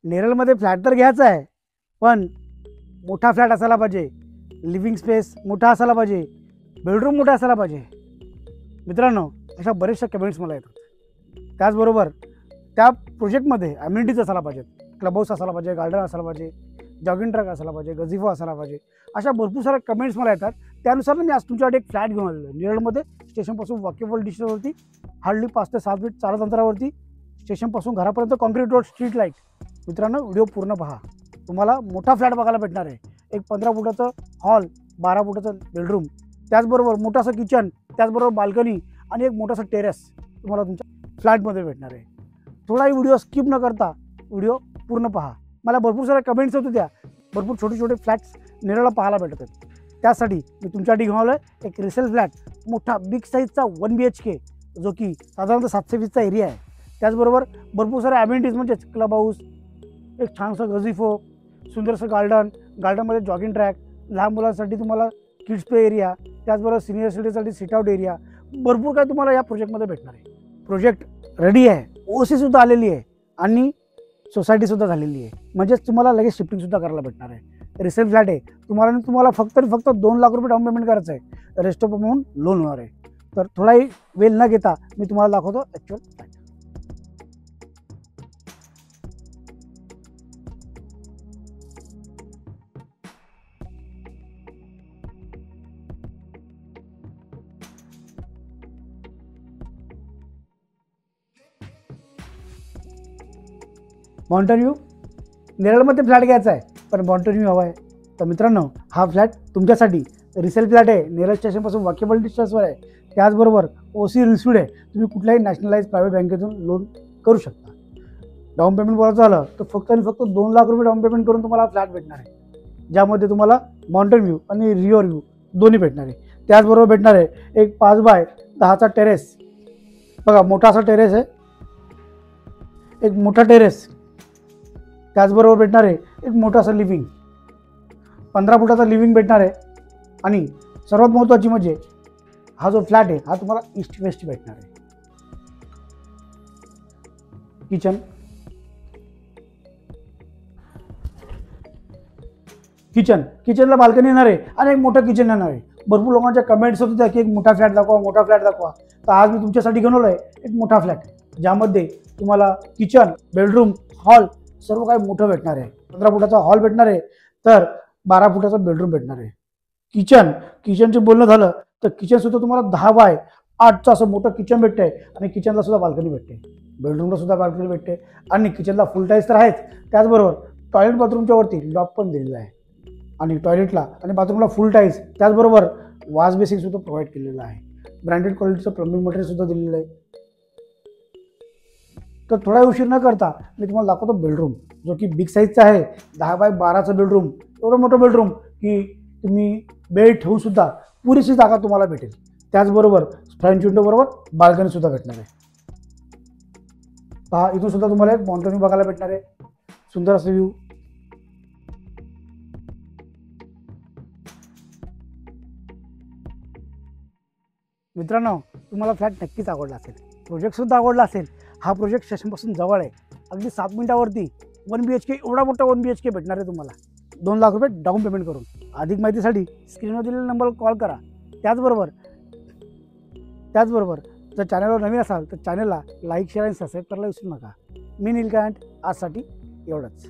नेरळमध्ये flat तर घ्यायचा आहे, पण मोठा फ्लॅट असायला पाहिजे, लिव्हिंग स्पेस मोठा असायला पाहिजे, बेडरूम मोठा असायला पाहिजे. मित्रांनो, अशा बरेचशा कमेंट्स मला येतात. त्याचबरोबर त्या प्रोजेक्टमध्ये अम्युनिटीज असायला पाहिजेत, क्लब हाऊस असायला पाहिजे, गार्डन असायला पाहिजे, जॉगिंग ट्रॅक असायला पाहिजे, गझिफो असायला पाहिजे. अशा भरपूर साऱ्या कमेंट्स मला येतात. त्यानुसार मी आज तुमच्याकडे एक फ्लॅट घेऊन आलेलो आहे. नेरळमध्ये स्टेशनपासून वॉकेबल डिस्टन्सवरती, हार्डली 5 ते 7 मिनिट चालत अंतरावरती, स्टेशनपासून घरापर्यंत कॉन्क्रीट रोड, स्ट्रीट लाईट. मित्रांनो, व्हिडिओ पूर्ण पहा. तुम्हाला मोठा फ्लॅट बघायला भेटणार आहे. एक 15 फुटाचं हॉल, 12 फुटाचं बेडरूम, त्याचबरोबर मोठासं किचन, त्याचबरोबर बाल्कनी आणि एक मोठासा टेरेस तुम्हाला तुमच्या फ्लॅटमध्ये भेटणार आहे. थोडाही व्हिडिओ स्किप न करता व्हिडिओ पूर्ण पहा. मला भरपूर साऱ्या कमेंट्स होत होत्या, भरपूर छोटे छोटे फ्लॅट्स नेरळला पाहायला भेटत आहेत. त्यासाठी मी तुमच्यासाठी घेऊन आलो आहे एक रिसेल फ्लॅट, मोठा बिग साईजचा 1 BHK, जो की साधारणतः 720चा एरिया आहे. त्याचबरोबर भरपूर साऱ्या ॲम्युनिटीज म्हणजेच क्लब हाऊस, एक छानसं गझिफो, सुंदरसं गार्डन, गार्डनमध्ये जॉगिंग ट्रॅक, लहान मुलांसाठी तुम्हाला किड्स प्ले एरिया, त्याचबरोबर सिनियर सिटीजनसाठी सिट आउट एरिया, भरपूर काय तुम्हाला या प्रोजेक्टमध्ये भेटणार आहे. प्रोजेक्ट रेडी आहे, OC सुद्धा आलेली आहे आणि सोसायटीसुद्धा झालेली आहे. म्हणजेच तुम्हाला लगेच शिफ्टिंगसुद्धा करायला भेटणार आहे. रिसेल फ्लॅट आहे, तुम्हाला फक्त 2 लाख रुपये डाऊन पेमेंट करायचं आहे, रेस्ट ऑफ अमाऊंट लोन होणार आहे. तर थोडाही वेळ न घेता मी तुम्हाला दाखवतो ॲक्च्युअल फ्लॅट. माउंटेन व्ह्यू, नेरळमध्ये फ्लॅट घ्यायचा आहे, पण माउंटेन व्ह्यू हवा आहे. तर मित्रांनो, हा फ्लॅट तुमच्यासाठी रिसेल फ्लॅट आहे, नेरळ स्टेशनपासून वॉकेबल डिस्टन्सवर आहे. त्याचबरोबर OC रिसिव्ड आहे. तुम्ही कुठल्याही नॅशनलाइज प्रायव्हेट बँकेतून लोन करू शकता. डाऊन पेमेंट बोलायचं झालं तर फक्त आणि फक्त 2 लाख रुपये डाऊन पेमेंट करून तुम्हाला फ्लॅट भेटणार आहे, ज्यामध्ये तुम्हाला माउंटेन व्ह्यू आणि रिव्हर व्ह्यू दोन्ही भेटणार आहे. त्याचबरोबर भेटणार आहे एक 5 बाय 10चा टेरेस. बघा, मोठा असा टेरेस आहे, एक मोठा टेरेस. त्याचबरोबर भेटणार आहे एक मोठं असं लिव्हिंग, 15 फुटाचा लिव्हिंग भेटणार आहे. आणि सर्वात महत्त्वाची म्हणजे हा जो फ्लॅट आहे हा तुम्हाला ईस्ट वेस्ट भेटणार आहे. किचनला बाल्कनी येणार आहे आणि एक मोठं किचन येणार आहे. भरपूर लोकांच्या कमेंट्स होत्या की एक मोठा फ्लॅट दाखवा. तर आज मी तुमच्यासाठी घेऊन आलो आहे एक मोठा फ्लॅट, ज्यामध्ये तुम्हाला किचन, बेडरूम, हॉल सर्व काही मोठं भेटणार आहे. 15 फुटाचा हॉल भेटणार आहे, तर 12 फुटाचा बेडरूम भेटणार आहे. किचनचे बोलणं झालं तर किचन सुद्धा तुम्हाला 10 बाय 8चं असं मोठं किचन भेटतंय आणि किचनला सुद्धा बाल्कनी भेटते, बेडरूमला सुद्धा बाल्कनी भेटते आणि किचनला फुल टाईल्स तर आहेच. त्याचबरोबर टॉयलेट बाथरूमच्या वरती लॉक पण दिलेला आहे आणि टॉयलेटला आणि बाथरूमला फुल टाईल्स, त्याचबरोबर वॉश बेसिन सुद्धा प्रोव्हाइड केलेलं आहे. ब्रँडेड क्वालिटीचं प्लंबिंग मटेरियल सुद्धा दिलेलं आहे. तर थोडा उशीर न करता मी तुम्हाला दाखवतो बेडरूम, जो की बिग साईजचा आहे. 10 बाय 12चं बेडरूम, एवढं मोठं बेडरूम की तुम्ही बेड ठेवून सुद्धा पुरेशी जागा तुम्हाला भेटेल. त्याचबरोबर फ्रंट विंडो बरोबर बाल्कनी सुद्धा भेटणार आहे. पहा, इथून सुद्धा तुम्हाला एक माउंटेन व्ह्यू बघायला भेटणार आहे, सुंदर असं व्ह्यू. मित्रांनो, तुम्हाला फ्लॅट नक्कीच आवडला असेल, प्रोजेक्टसुद्धा आवडला असेल. हा प्रोजेक्ट स्टेशनपासून जवळ आहे, अगदी 7 मिनिटावरती 1 BHK, एवढा मोठा 1 BHK भेटणार आहे तुम्हाला 2 लाख रुपये डाऊन पेमेंट करून. अधिक माहितीसाठी स्क्रीनवर दिलेल्या नंबरवर कॉल करा. त्याचबरोबर जर चॅनलवर नवीन असाल तर चॅनलला लाईक, शेअर आणि सबस्क्राईब करायला विसरू नका. मी नीलकंठ, आजसाठी एवढंच.